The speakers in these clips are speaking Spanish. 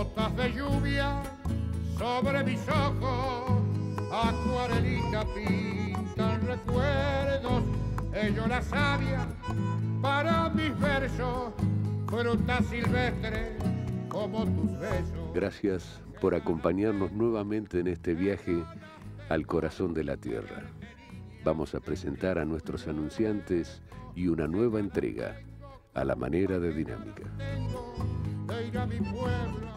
gotas de lluvia sobre mis ojos, acuarelita pintan recuerdos, ello la savia para mis versos, fruta silvestre como tus besos. Gracias por acompañarnos nuevamente en este viaje al corazón de la tierra. Vamos a presentar a nuestros anunciantes y una nueva entrega a la manera de Dinámica. De ir a mi pueblo.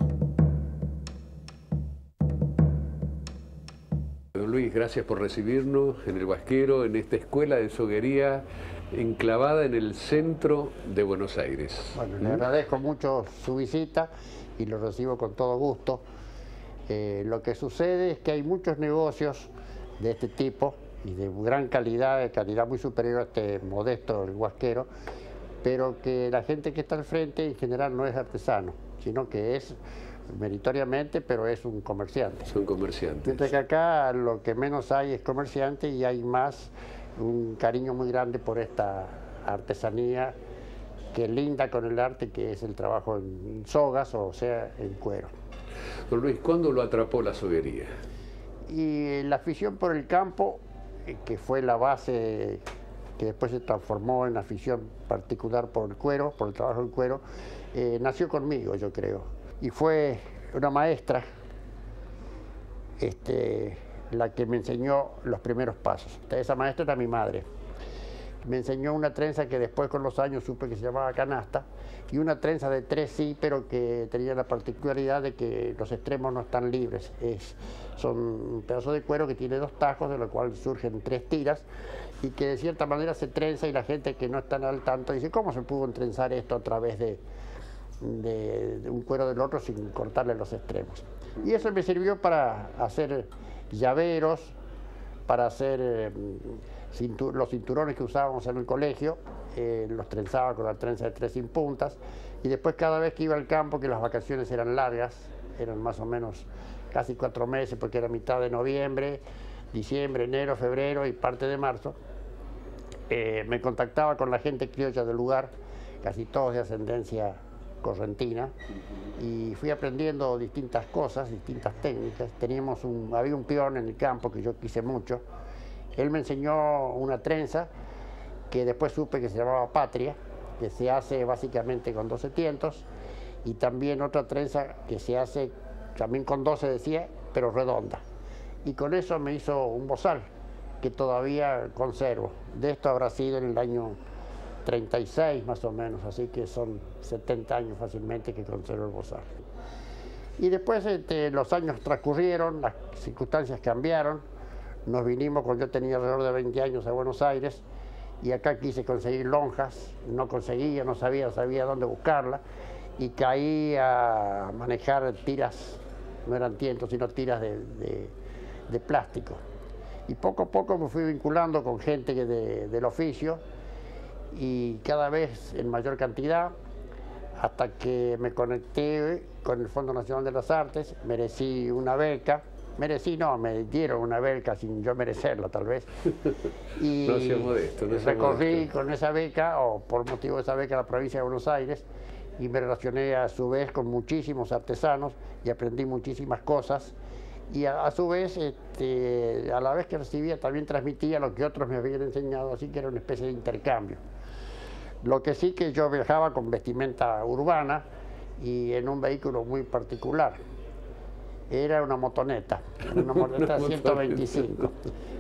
Don Luis, gracias por recibirnos en el Huasquero, en esta escuela de soguería enclavada en el centro de Buenos Aires. Bueno, le agradezco mucho su visita y lo recibo con todo gusto. Lo que sucede es que hay muchos negocios de este tipo y de gran calidad, de calidad muy superior a este modesto, el Huasquero, pero que la gente que está al frente en general no es artesano, sino que es meritoriamente, pero es un comerciante. Son comerciantes. Mientras que acá lo que menos hay es comerciante y hay más un cariño muy grande por esta artesanía que linda con el arte, que es el trabajo en sogas, o sea, en cuero. Don Luis, ¿cuándo lo atrapó la soguería? Y la afición por el campo, que fue la base que después se transformó en afición particular por el cuero, por el trabajo en cuero, nació conmigo, yo creo. Y fue una maestra la que me enseñó los primeros pasos. Esa maestra era mi madre. Me enseñó una trenza que después con los años supe que se llamaba canasta, y una trenza de 3 sí, pero que tenía la particularidad de que los extremos no están libres. Son un pedazo de cuero que tiene 2 tajos, de lo cual surgen 3 tiras, y que de cierta manera se trenza, y la gente que no está al tanto dice, ¿cómo se pudo trenzar esto a través de un cuero del otro sin cortarle los extremos? Y eso me sirvió para hacer llaveros, para hacer los cinturones que usábamos en el colegio, los trenzaba con la trenza de 3 sin puntas, y después cada vez que iba al campo, que las vacaciones eran largas, eran más o menos casi 4 meses, porque era mitad de noviembre, diciembre, enero, febrero y parte de marzo, me contactaba con la gente criolla del lugar, casi todos de ascendencia correntina, y fui aprendiendo distintas cosas, distintas técnicas. Había un peón en el campo que yo quise mucho. Él me enseñó una trenza que después supe que se llamaba Patria, que se hace básicamente con 12 tientos, y también otra trenza que se hace también con 12, decía, pero redonda. Y con eso me hizo un bozal que todavía conservo. De esto habrá sido en el año 36 más o menos, así que son 70 años fácilmente que conservo el bozal. Y después los años transcurrieron, las circunstancias cambiaron, nos vinimos cuando yo tenía alrededor de 20 años a Buenos Aires, y acá quise conseguir lonjas, no conseguía, no sabía dónde buscarla, y caí a manejar tiras, no eran tientos, sino tiras de plástico. Y poco a poco me fui vinculando con gente del oficio, y cada vez en mayor cantidad, hasta que me conecté con el Fondo Nacional de las Artes, merecí una beca. Me dieron una beca sin yo merecerla, tal vez. Y no sea modesto, no sea recorrí modesto. con esa beca, o por motivo de esa beca, la provincia de Buenos Aires, y me relacioné a su vez con muchísimos artesanos y aprendí muchísimas cosas. Y a su vez, a la vez que recibía, también transmitía lo que otros me habían enseñado, así que era una especie de intercambio. Lo que sí, que yo viajaba con vestimenta urbana y en un vehículo muy particular. Era una motoneta 125,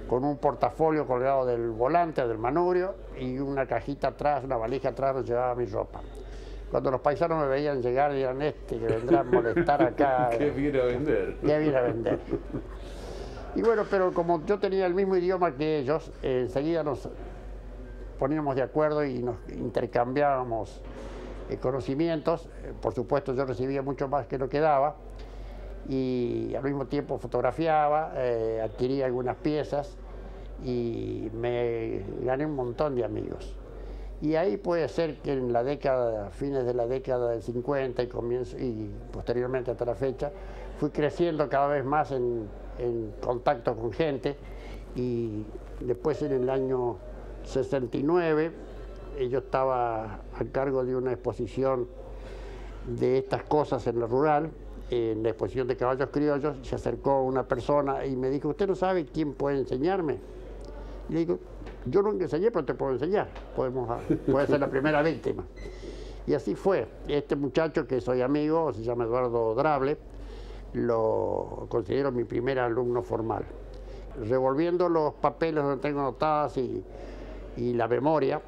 con un portafolio colgado del volante, del manubrio, y una cajita atrás, una valija atrás donde llevaba mi ropa. Cuando los paisanos me veían llegar, dirán, que vendrá a molestar acá. ¿Qué viene a vender? ¿Qué viene a vender? Y bueno, pero como yo tenía el mismo idioma que ellos, enseguida nos poníamos de acuerdo y nos intercambiábamos conocimientos. Por supuesto, yo recibía mucho más que lo que daba, y al mismo tiempo fotografiaba, adquiría algunas piezas, y me gané un montón de amigos. Y ahí puede ser que en la década, fines de la década del 50 y posteriormente hasta la fecha, fui creciendo cada vez más en contacto con gente, y después en el año 69 yo estaba a cargo de una exposición de estas cosas en la rural, en la exposición de caballos criollos, se acercó una persona y me dijo, ¿usted no sabe quién puede enseñarme? Y le digo, yo nunca enseñé, pero te puedo enseñar, puede ser la primera víctima. Y así fue. Este muchacho, que soy amigo, se llama Eduardo Drable, lo considero mi primer alumno formal. Revolviendo los papeles donde tengo anotadas y la memoria,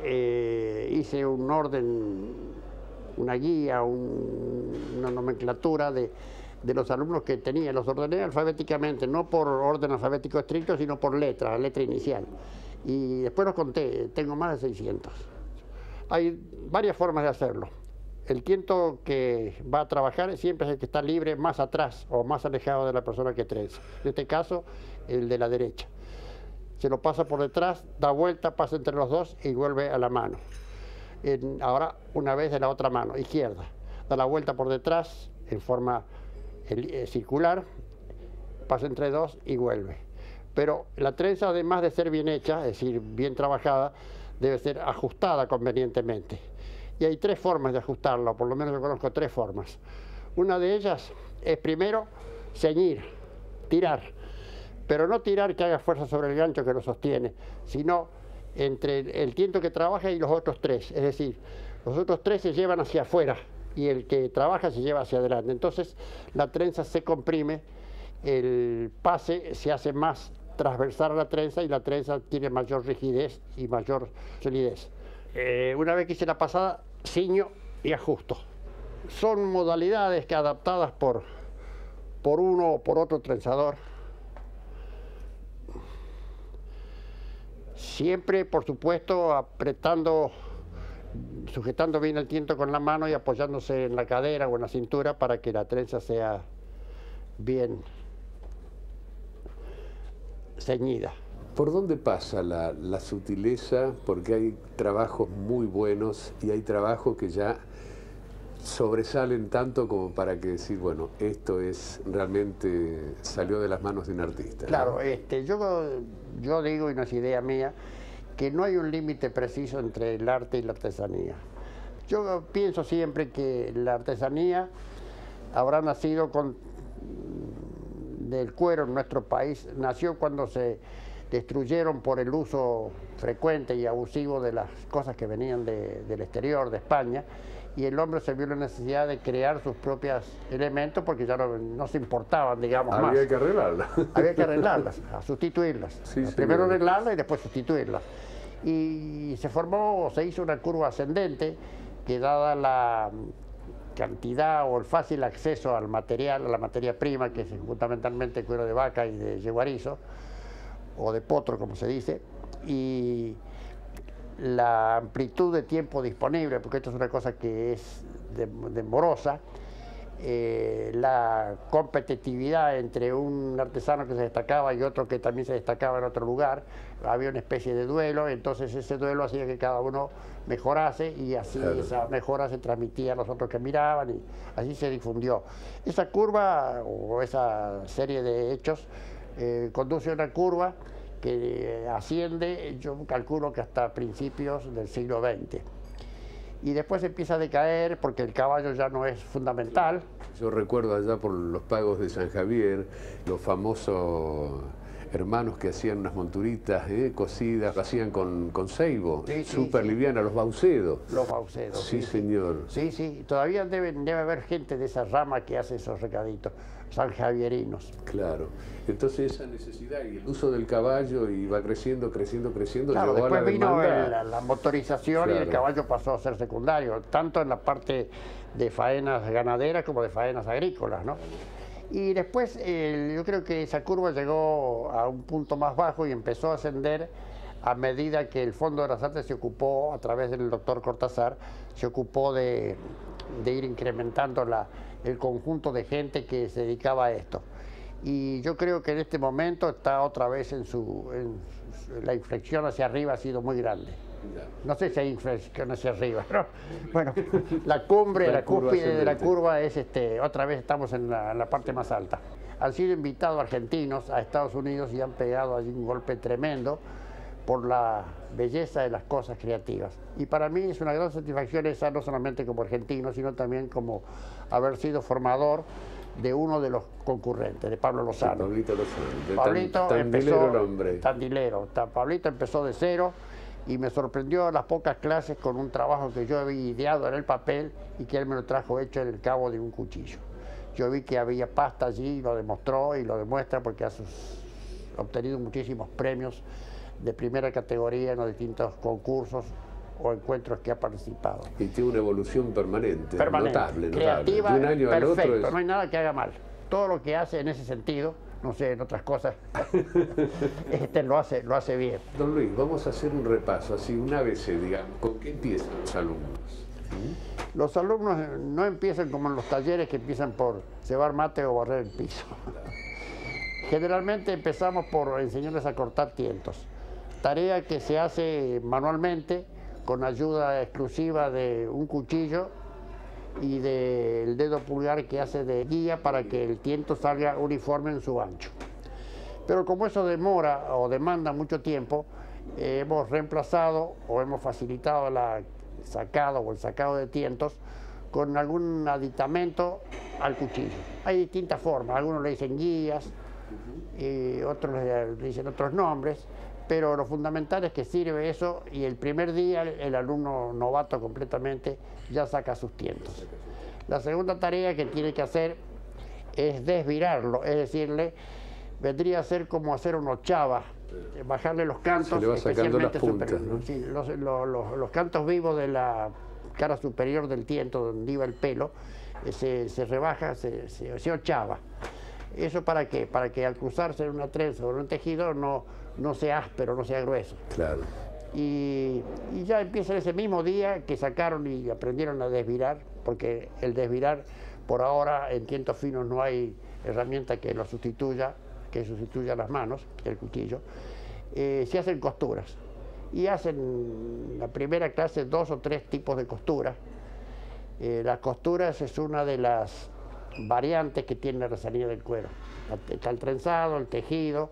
hice un orden, una guía, una nomenclatura de los alumnos que tenía. Los ordené alfabéticamente, no por orden alfabético estricto, sino por letra, la letra inicial. Y después los conté, tengo más de 600. Hay varias formas de hacerlo. El tiento que va a trabajar siempre es el que está libre más atrás o más alejado de la persona que trenza. En este caso, el de la derecha. Se lo pasa por detrás, da vuelta, pasa entre los dos y vuelve a la mano. Ahora, una vez de la otra mano, izquierda. Da la vuelta por detrás en forma circular, pasa entre dos y vuelve. Pero la trenza, además de ser bien hecha, es decir, bien trabajada, debe ser ajustada convenientemente. Y hay tres formas de ajustarla, o por lo menos yo conozco tres formas. Una de ellas es primero ceñir, tirar, pero no tirar que haga fuerza sobre el gancho que lo sostiene, sino entre el tiento que trabaja y los otros tres. Es decir, los otros tres se llevan hacia afuera y el que trabaja se lleva hacia adelante. Entonces la trenza se comprime, el pase se hace más transversal a la trenza y la trenza tiene mayor rigidez y mayor solidez. Una vez que hice la pasada, ciño y ajusto. Son modalidades que adaptadas por uno o por otro trenzador. Siempre, por supuesto, sujetando bien el tiento con la mano y apoyándose en la cadera o en la cintura para que la trenza sea bien ceñida. ¿Por dónde pasa la sutileza? Porque hay trabajos muy buenos y hay trabajos que ya sobresalen tanto como para que decir, bueno, esto es realmente salió de las manos de un artista, ¿no? Claro, yo digo, y no es idea mía, que no hay un límite preciso entre el arte y la artesanía. Yo pienso siempre que la artesanía habrá nacido del cuero en nuestro país, nació cuando se destruyeron por el uso frecuente y abusivo de las cosas que venían del exterior, de España, y el hombre se vio la necesidad de crear sus propios elementos porque ya no se importaban, digamos, más. Había que arreglarlas. Había que arreglarlas, a sustituirlas. Sí, primero arreglarlas y después sustituirlas. Y se hizo una curva ascendente que, dada la cantidad o el fácil acceso al material, a la materia prima, que es fundamentalmente cuero de vaca y de yeguarizo, o de potro, como se dice, y la amplitud de tiempo disponible, porque esto es una cosa que es demorosa, la competitividad entre un artesano que se destacaba y otro que también se destacaba en otro lugar, había una especie de duelo, entonces ese duelo hacía que cada uno mejorase y así claro, esa mejora se transmitía a los otros que miraban y así se difundió. Esa curva o esa serie de hechos conduce a una curva que asciende, yo calculo que hasta principios del siglo XX. Y después empieza a decaer porque el caballo ya no es fundamental. Yo recuerdo allá por los pagos de San Javier, los famosos hermanos que hacían unas monturitas cosidas, lo hacían con ceibo, sí, súper sí, liviana, los Baucedo. Los Baucedo. Sí, señor. Sí, sí, todavía debe haber gente de esa rama que hace esos recaditos, sanjavierinos. Claro, entonces esa necesidad y el uso del caballo iba creciendo, creciendo, claro, llegó después a la vino demanda. la motorización, claro, y el caballo pasó a ser secundario, tanto en la parte de faenas ganaderas como de faenas agrícolas, ¿no? Y después yo creo que esa curva llegó a un punto más bajo y empezó a ascender a medida que el Fondo de las Artes se ocupó, a través del doctor Cortázar, se ocupó de ir incrementando el conjunto de gente que se dedicaba a esto. Y yo creo que en este momento está otra vez la inflexión hacia arriba ha sido muy grande. No sé si hay inflexión hacia arriba, ¿no? Bueno, la cumbre, la cúspide de la curva es otra vez estamos en la parte más alta. Han sido invitados argentinos a Estados Unidos y han pegado allí un golpe tremendo por la belleza de las cosas creativas. Y para mí es una gran satisfacción esa, no solamente como argentino, sino también como haber sido formador de uno de los concurrentes, de Pablo Lozano. Pablito Lozano. Pablito Tandilero el hombre. Tandilero. Pablito empezó de cero y me sorprendió las pocas clases con un trabajo que yo había ideado en el papel y que él me lo trajo hecho en el cabo de un cuchillo. Yo vi que había pasta allí, lo demostró y lo demuestra porque ha obtenido muchísimos premios de primera categoría en los distintos concursos o encuentros que ha participado. Y tiene una evolución permanente, notable, creativa, de un año al perfecto, otro. no hay nada que haga mal. Todo lo que hace en ese sentido, no sé, en otras cosas, lo hace bien. Don Luis, vamos a hacer un repaso, así un ABC, digamos. ¿Con qué empiezan los alumnos? Los alumnos no empiezan como en los talleres, que empiezan por cebar mate o barrer el piso. Generalmente empezamos por enseñarles a cortar tientos, tarea que se hace manualmente con ayuda exclusiva de un cuchillo y del dedo pulgar que hace de guía para que el tiento salga uniforme en su ancho. Pero como eso demora o demanda mucho tiempo, hemos reemplazado o hemos facilitado el sacado de tientos con algún aditamento al cuchillo. Hay distintas formas, algunos le dicen guías, y otros le dicen otros nombres, pero lo fundamental es que sirve eso y el primer día el alumno novato completamente ya saca sus tientos. La segunda tarea que tiene que hacer es desvirarlo, es decirle, vendría a ser como hacer una ochava, bajarle los cantos, se le va sacando las puntas, ¿no? Sí, los cantos vivos de la cara superior del tiento, donde iba el pelo, se rebaja, se ochava. ¿Eso para qué? Para que al cruzarse en una trenza o en un tejido no sea áspero, no sea grueso. Claro. Y ya empieza ese mismo día que sacaron y aprendieron a desvirar, porque el desvirar, por ahora en tientos finos no hay herramienta que lo sustituya, las manos, el cuchillo. Se hacen costuras y hacen la primera clase 2 o 3 tipos de costuras. Las costuras es una de las variantes que tiene la artesanía del cuero. Está el trenzado, el tejido,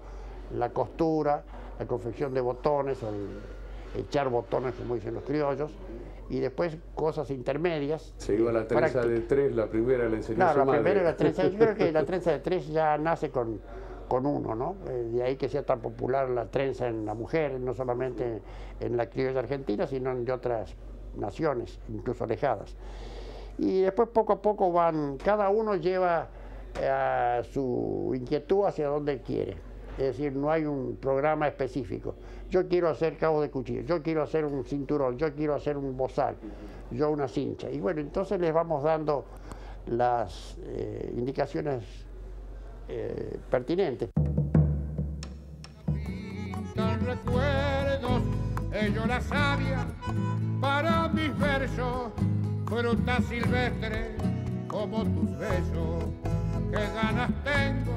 la costura, la confección de botones, el echar botones, como dicen los criollos, y después cosas intermedias. Se iba a la trenza de 3, la primera la enseñó su madre. La primera la trenza, yo creo que la trenza de 3 ya nace con uno, ¿no? De ahí que sea tan popular la trenza en la mujer, no solamente en la criolla argentina, sino en de otras naciones, incluso alejadas. Y después poco a poco cada uno lleva su inquietud hacia donde quiere. Es decir, no hay un programa específico. Yo quiero hacer cabos de cuchillo, yo quiero hacer un cinturón, yo quiero hacer un bozal, yo una cincha. Y bueno, entonces les vamos dando las indicaciones pertinentes. Pintan recuerdos, ello la savia para mis versos, fruta silvestre como tus besos. Qué ganas tengo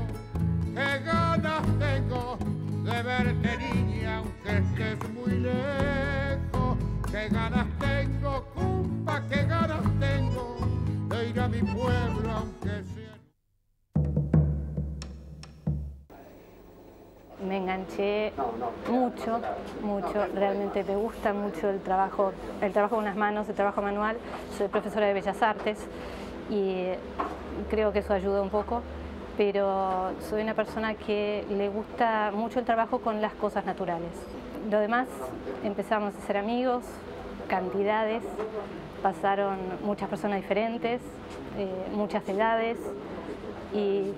de verte, niña, aunque estés muy lejos. Qué ganas tengo, compa, qué ganas tengo de ir a mi pueblo, aunque sea. Me enganché mucho, realmente me gusta mucho el trabajo con las manos, el trabajo manual. Soy profesora de Bellas Artes y creo que eso ayuda un poco, pero soy una persona que le gusta mucho el trabajo con las cosas naturales. Lo demás, empezamos a ser amigos, cantidades, pasaron muchas personas diferentes, muchas edades y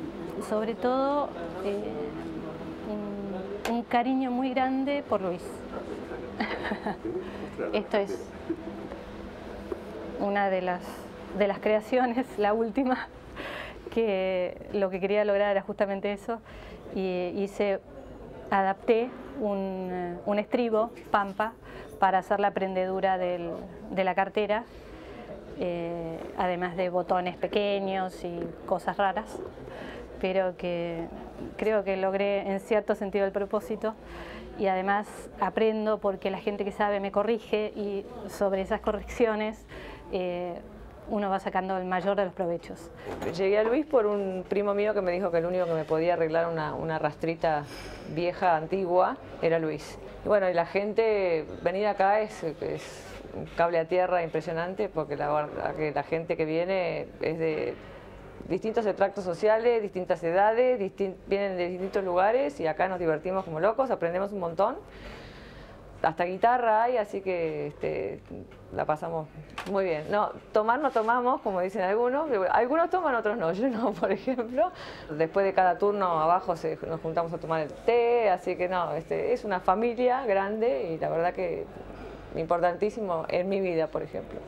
sobre todo un cariño muy grande por Luis. Esto es una de las creaciones, la última, que lo que quería lograr era justamente eso, y adapté un estribo, pampa, para hacer la prendedura de la cartera, además de botones pequeños y cosas raras, pero que creo que logré en cierto sentido el propósito, y además aprendo porque la gente que sabe me corrige y sobre esas correcciones uno va sacando el mayor de los provechos. Llegué a Luis por un primo mío que me dijo que el único que me podía arreglar una rastrita vieja, antigua, era Luis. Y bueno, y la gente, venir acá es un cable a tierra impresionante, porque la verdad que la gente que viene es de distintos extractos sociales, distintas edades, vienen de distintos lugares y acá nos divertimos como locos, aprendemos un montón. Hasta guitarra hay, así que la pasamos muy bien. No, tomar no tomamos, como dicen algunos. Algunos toman, otros no. Yo no, por ejemplo. Después de cada turno abajo nos juntamos a tomar el té, así que no, es una familia grande y la verdad que importantísimo en mi vida, por ejemplo.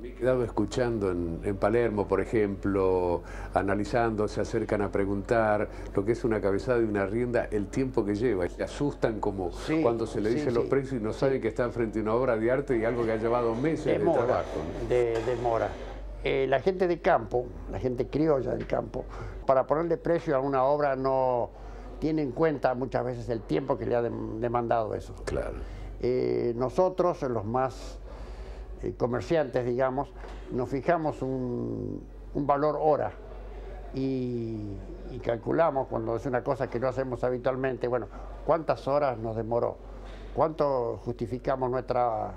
Me he quedado escuchando en Palermo, por ejemplo, analizando, se acercan a preguntar lo que es una cabezada y una rienda, el tiempo que lleva. Se asustan como cuando se le dicen los precios y no saben que están frente a una obra de arte y algo que ha llevado meses de trabajo. Demora. La gente de campo, la gente criolla del campo, para ponerle precio a una obra no tiene en cuenta muchas veces el tiempo que le ha demandado eso. Claro. Nosotros, los más comerciantes, digamos, nos fijamos un valor hora y calculamos, cuando es una cosa que no hacemos habitualmente, bueno, cuántas horas nos demoró, cuánto justificamos nuestra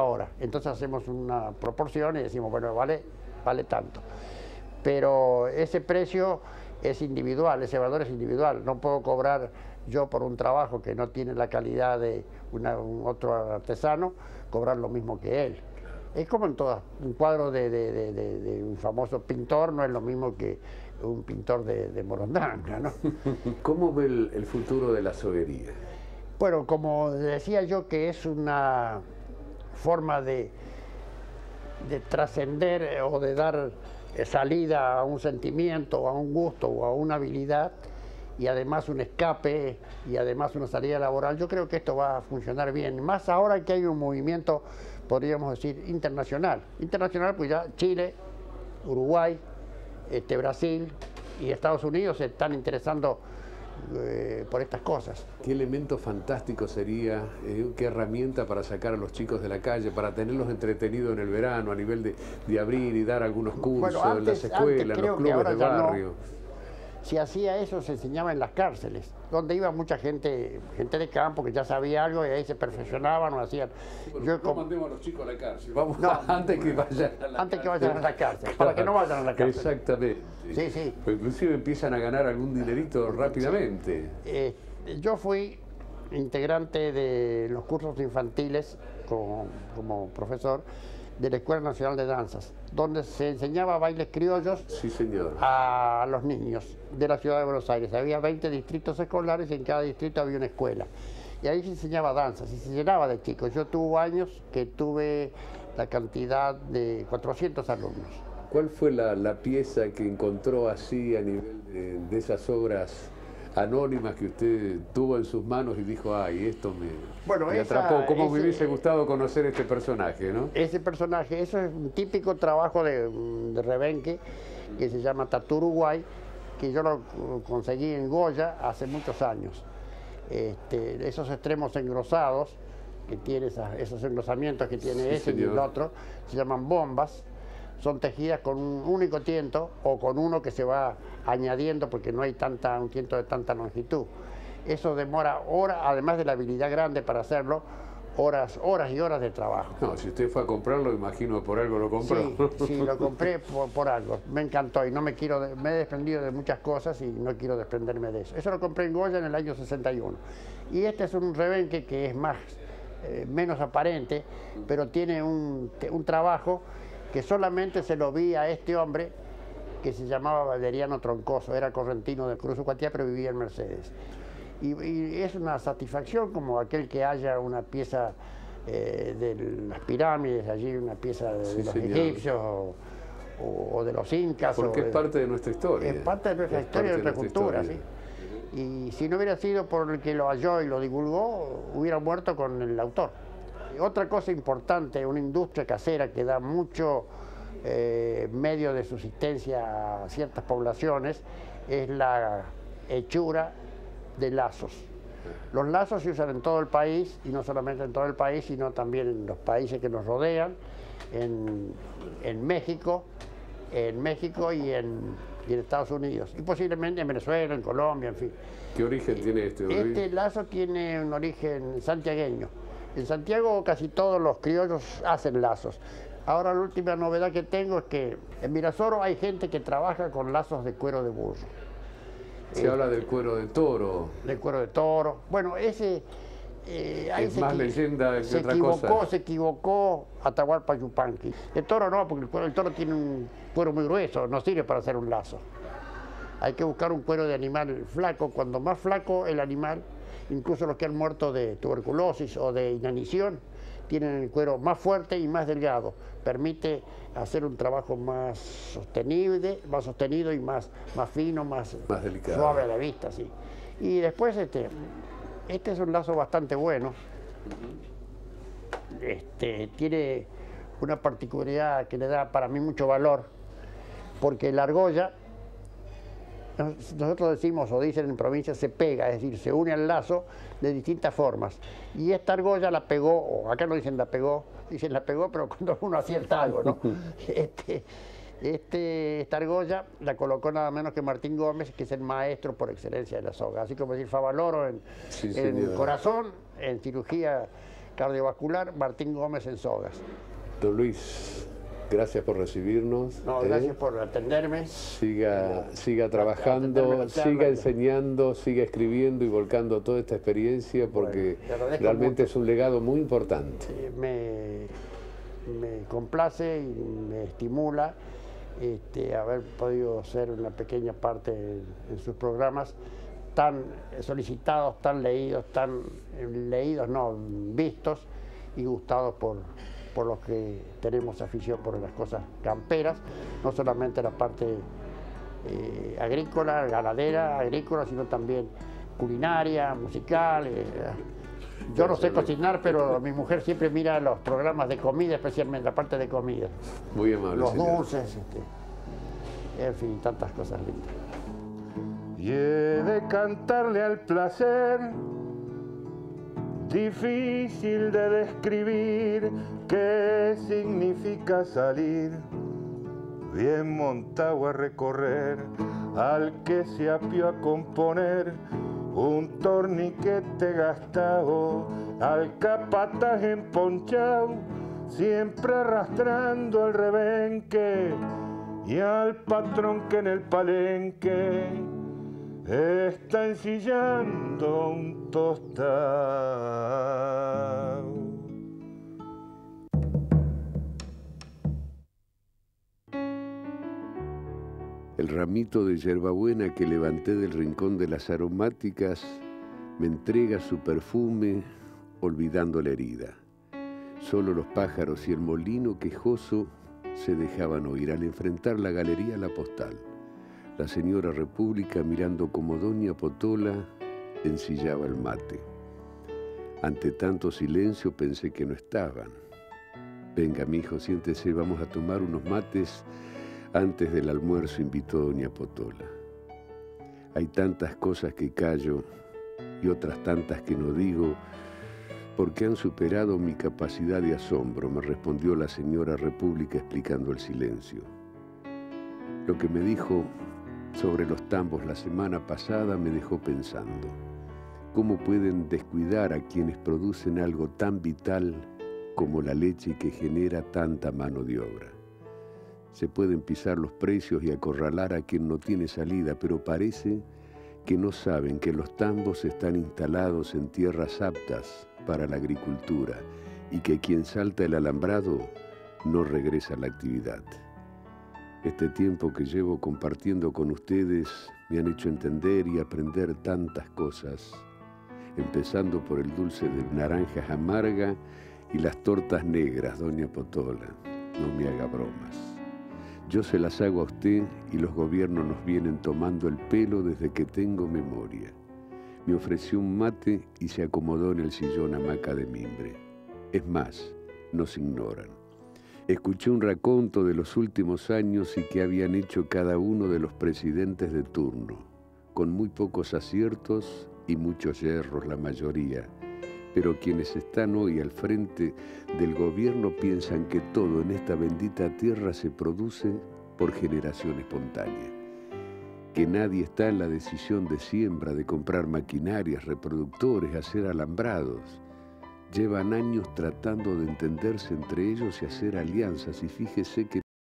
hora. Entonces hacemos una proporción y decimos, bueno, vale tanto. Pero ese precio es individual, ese valor es individual. No puedo cobrar yo por un trabajo que no tiene la calidad de un otro artesano, cobrar lo mismo que él. Es como en todas, un cuadro de un famoso pintor no es lo mismo que un pintor de Morondanga, ¿no? ¿Cómo ve el futuro de la soguería? Bueno, como decía yo, que es una forma de trascender o de dar salida a un sentimiento, a un gusto o a una habilidad, y además un escape y además una salida laboral. Yo creo que esto va a funcionar bien, más ahora que hay un movimiento, podríamos decir, internacional. Internacional, pues ya Chile, Uruguay, Brasil y Estados Unidos se están interesando por estas cosas. ¿Qué elemento fantástico sería, qué herramienta para sacar a los chicos de la calle, para tenerlos entretenidos en el verano, a nivel de abrir y dar algunos cursos en las escuelas, en los clubes de barrio? Si hacía eso, se enseñaba en las cárceles, donde iba mucha gente de campo que ya sabía algo y ahí se perfeccionaban o hacían. Bueno, no mandemos a los chicos a la cárcel, vamos antes que vayan a la cárcel. Antes que vayan a la cárcel, para que no vayan a la cárcel. Exactamente. Sí, sí. Pues inclusive empiezan a ganar algún dinerito rápidamente. Yo fui integrante de los cursos infantiles como profesor de la Escuela Nacional de Danzas, donde se enseñaba bailes criollos. Sí, señor. A los niños de la ciudad de Buenos Aires. Había 20 distritos escolares y en cada distrito había una escuela. Y ahí se enseñaba danzas y se llenaba de chicos. Yo tuve años que tuve la cantidad de 400 alumnos. ¿Cuál fue la pieza que encontró así a nivel de esas obras anónimas que usted tuvo en sus manos y dijo, ay, esto me atrapó? ¿Cómo me hubiese gustado conocer este personaje, no? Ese personaje, eso es un típico trabajo de Rebenque, que se llama Tatú Uruguay, que yo lo conseguí en Goya hace muchos años. Esos extremos engrosados, que tiene esos engrosamientos que tiene ese y el otro, se llaman bombas. Son tejidas con un único tiento o con uno que se va añadiendo porque no hay un tiento de tanta longitud. Eso demora horas, además de la habilidad grande para hacerlo, horas y horas de trabajo. No, si usted fue a comprarlo, imagino por algo lo compró. Sí, lo compré por algo. Me encantó y me he desprendido de muchas cosas y no quiero desprenderme de eso. Eso lo compré en Goya en el año 61. Y este es un Rebenque que es menos aparente, pero tiene un trabajo que solamente se lo vi a este hombre que se llamaba Valeriano Troncoso, era correntino de Cruz Ucuatía, pero vivía en Mercedes. Y es una satisfacción como aquel que haya una pieza de las pirámides, allí una pieza de los egipcios o de los incas. Porque es parte de nuestra historia. Es parte de nuestra historia, de nuestra cultura, sí. Y si no hubiera sido por el que lo halló y lo divulgó, hubiera muerto con el autor. Otra cosa importante, una industria casera que da mucho medio de subsistencia a ciertas poblaciones, es la hechura de lazos. Los lazos se usan en todo el país, y no solamente en todo el país, sino también en los países que nos rodean, en México y en Estados Unidos, y posiblemente en Venezuela, en Colombia, en fin. ¿Qué origen tiene este? Este lazo tiene un origen santiagueño. En Santiago casi todos los criollos hacen lazos. Ahora la última novedad que tengo es que en Virasoro hay gente que trabaja con lazos de cuero de burro. Se habla del cuero de toro. Del cuero de toro. Bueno, ese... ahí es más leyenda que otra cosa. Se equivocó Atahualpa Yupanqui. El toro no, porque el toro tiene un cuero muy grueso, no sirve para hacer un lazo. Hay que buscar un cuero de animal flaco. Cuando más flaco el animal, incluso los que han muerto de tuberculosis o de inanición, tienen el cuero más fuerte y más delgado. Permite hacer un trabajo más sostenido y más fino, más delicado, suave a la vista, sí. Y después este es un lazo bastante bueno. Tiene una particularidad que le da para mí mucho valor, porque la argolla, nosotros decimos o dicen en provincia, se pega, es decir, se une al lazo de distintas formas. Y esta argolla la pegó, o acá no dicen la pegó, dicen la pegó, pero cuando uno acierta algo, ¿no? Esta argolla la colocó nada menos que Martín Gómez, que es el maestro por excelencia de la soga. Así como decir Favaloro en corazón, en cirugía cardiovascular, Martín Gómez en sogas. Don Luis, gracias por recibirnos. No, gracias por atenderme. Siga trabajando, siga enseñando, siga escribiendo y volcando toda esta experiencia, porque realmente es un legado muy importante. Me complace y me estimula haber podido ser una pequeña parte en sus programas tan solicitados, tan leídos, vistos y gustados por los que tenemos afición por las cosas camperas, no solamente la parte agrícola, ganadera, agrícola, sino también culinaria, musical. Yo no sé cocinar, pero mi mujer siempre mira los programas de comida, especialmente la parte de comida. Muy amable, los señor. Dulces, en fin, tantas cosas lindas. Y he de cantarle al placer, difícil de describir qué significa salir bien montado a recorrer, al que se apió a componer un torniquete gastado, al capataz emponchado, siempre arrastrando el rebenque, y al patrón que en el palenque está ensillando un tostado. El ramito de hierbabuena que levanté del rincón de las aromáticas me entrega su perfume olvidando la herida. Solo los pájaros y el molino quejoso se dejaban oír al enfrentar la galería La Postal. La señora República, mirando como doña Potola, ensillaba el mate. Ante tanto silencio pensé que no estaban. Venga, mijo, siéntese, vamos a tomar unos mates. Antes del almuerzo invitó doña Potola. Hay tantas cosas que callo y otras tantas que no digo, porque han superado mi capacidad de asombro, me respondió la señora República explicando el silencio. Lo que me dijo sobre los tambos la semana pasada me dejó pensando. ¿Cómo pueden descuidar a quienes producen algo tan vital como la leche que genera tanta mano de obra? Se pueden pisar los precios y acorralar a quien no tiene salida, pero parece que no saben que los tambos están instalados en tierras aptas para la agricultura y que quien salta el alambrado no regresa a la actividad. Este tiempo que llevo compartiendo con ustedes me han hecho entender y aprender tantas cosas, empezando por el dulce de naranjas amarga y las tortas negras, doña Potola. No me haga bromas. Yo se las hago a usted y los gobiernos nos vienen tomando el pelo desde que tengo memoria. Me ofreció un mate y se acomodó en el sillón hamaca de mimbre. Es más, nos ignoran. Escuché un raconto de los últimos años y qué habían hecho cada uno de los presidentes de turno, con muy pocos aciertos y muchos yerros la mayoría, Pero quienes están hoy al frente del gobierno piensan que todo en esta bendita tierra se produce por generación espontánea, que nadie está en la decisión de siembra, de comprar maquinarias, reproductores, hacer alambrados. Llevan años tratando de entenderse entre ellos y hacer alianzas, y fíjese que